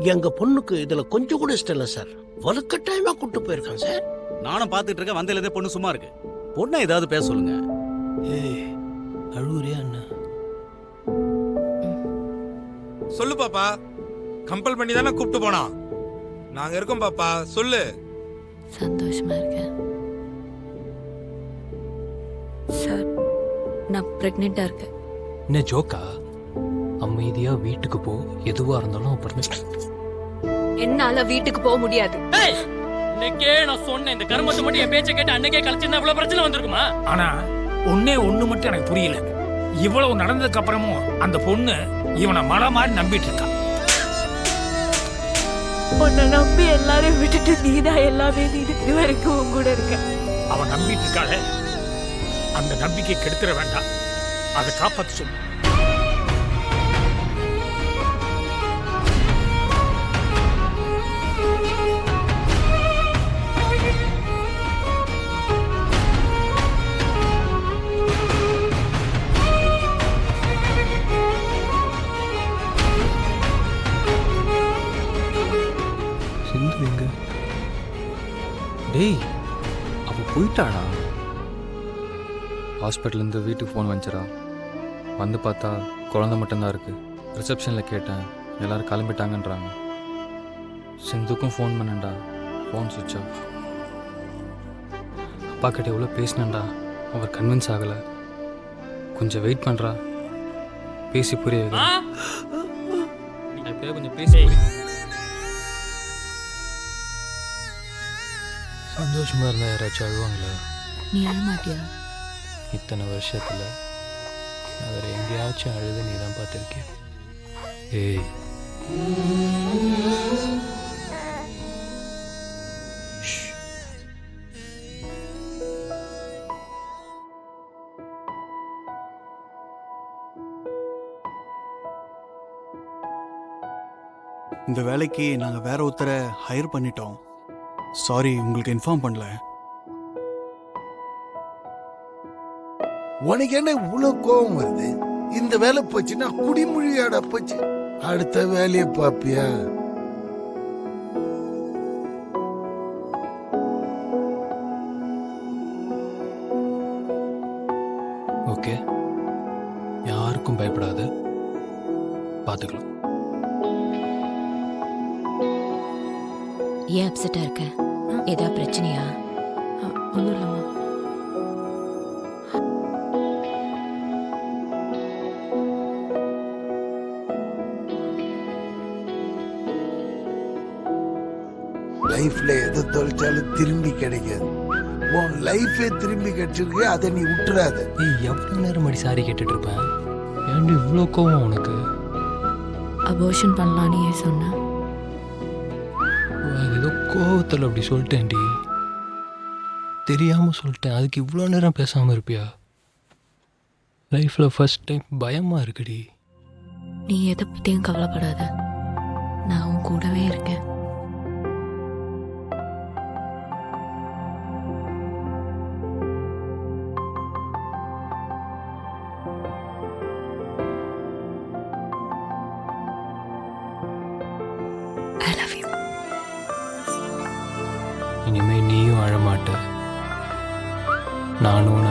எங்க பொண்ணுக்கு இதுல கொஞ்சம் கூட இஷ்டம் இல்ல சார். வலுக்கட்டாயமா கூட்டு போயிருக்கான் சார். நானும் பாத்துட்டு இருக்கேன், வந்ததுல பொண்ணு சும்மா இருக்கு. பொண்ணை ஏதாவது பேச சொல்லுங்க. ஏய் அழுகுறியா என்ன? சொல்லு பாப்பா. கம்பல் பண்ணி தானே கூப்பிட்டு போனோம். நாங்க இருக்கோம் பாப்பா, சொல்லு. சந்தோஷமா இருக்கேன் சார். நான் பிரெக்னெண்டா இருக்கேன். என்ன ஜோக்கா? அமைதியா வீட்டுக்கு போ, எதுவா இருந்தாலும் அப்புறமே. என்னால வீட்டுக்கு போக முடியாது. இன்னைக்கே நான் சொன்னேன், இந்த கருமத்தை மட்டும் என் பேச்சை கேட்டு அன்னைக்கே கழிச்சிருந்தா இவ்வளவு பிரச்சனை வந்திருக்குமா? ஆனா ஒண்ணு மட்டும் எனக்கு புரியல. இவ்வளவு நடந்ததுக்கு அப்புறமும் அந்த பொண்ணு இவனை மலை மாதிரி நம்பிட்டு இருக்கா. உன்னை நம்பி எல்லாரையும் விட்டுட்டு நீதான் எல்லாமே நீ இது வரைக்கும் உன் கூட இருக்க. அவன் நம்பிட்டு இருக்காளே, அந்த நம்பிக்கை கெடுத்துட வேண்டாம், அதை காப்பாற்ற சொல்லு. சிந்து எங்க? டேய் அவ போயிட்டாடா. ஹாஸ்பிட்டல்லேருந்து வீட்டுக்கு ஃபோன் வந்துச்சுடா. வந்து பார்த்தா குழந்தை மட்டும்தான் இருக்குது. ரிசப்ஷனில் கேட்டேன், எல்லோரும் கிளம்பிட்டாங்கன்றாங்க. சிந்துக்கும் ஃபோன் பண்ணேன்டா, ஃபோன் சுவிட்ச் ஆஃப். அப்பா கிட்ட எவ்வளோ பேசினேன்டா, அவர் கன்வின்ஸ் ஆகலை. கொஞ்சம் வெயிட் பண்ணுறா, பேசி புரிய வைக்கிறேன். எப்படியா கொஞ்சம் பேசி சந்தோஷமா இருந்தா யாராச்சும் அழுவாங்களா? நீ அழ மாட்டியா? இத்தனை வருஷத்துல நான் வேற எங்கேயாச்சும் அழுது நீ தான் பார்த்துருக்கேன். ஏய் இந்த வேலைக்கு நாங்கள் வேற ஒருத்தரை ஹையர் பண்ணிட்டோம். சாரி, உங்களுக்கு இன்ஃபார்ம் பண்ணல. உனக்கு என்ன இவ்வளவு கோபம் வருது? இந்த வேலை போச்சுன்னா குடிமொழியாட போச்சு. அடுத்த வேலையை பாப்பியா? ஓகே, யாருக்கும் பயப்படாத, பார்த்துக்கலாம். ஏன் அப்செட்டா இருக்க? ஏதாவது பிரச்சனையா? ஒன்றும் இல்லைம்மா. லைஃப்ல எதை தொலைச்சாலும் திரும்பி கிடைக்காது. உன் லைஃபே திரும்பி கிடைச்சிருக்கு, அதை நீ விட்டுறாத. ஏய் எவ்வளோ நேரம் அடி சாரி கேட்டுட்டு இருப்பேன். ஏன்டி இவ்வளோ கோவம் உனக்கு? அபோர்ஷன் பண்ணலான்னு ஏன் சொன்ன? ஏதோ கோவத்தில் அப்படி சொல்லிட்டேன்டி, தெரியாமல் சொல்லிட்டேன். அதுக்கு இவ்வளோ நேரம் பேசாமல் இருப்பியா? லைஃப்பில் ஃபர்ஸ்ட் டைம் பயமாக இருக்குடி. நீ எதை பற்றியும் கவலைப்படாத, நான் உன் கூடவே இருக்கேன். I love you. இனிமே நீயும் அழமாட்ட, நானும்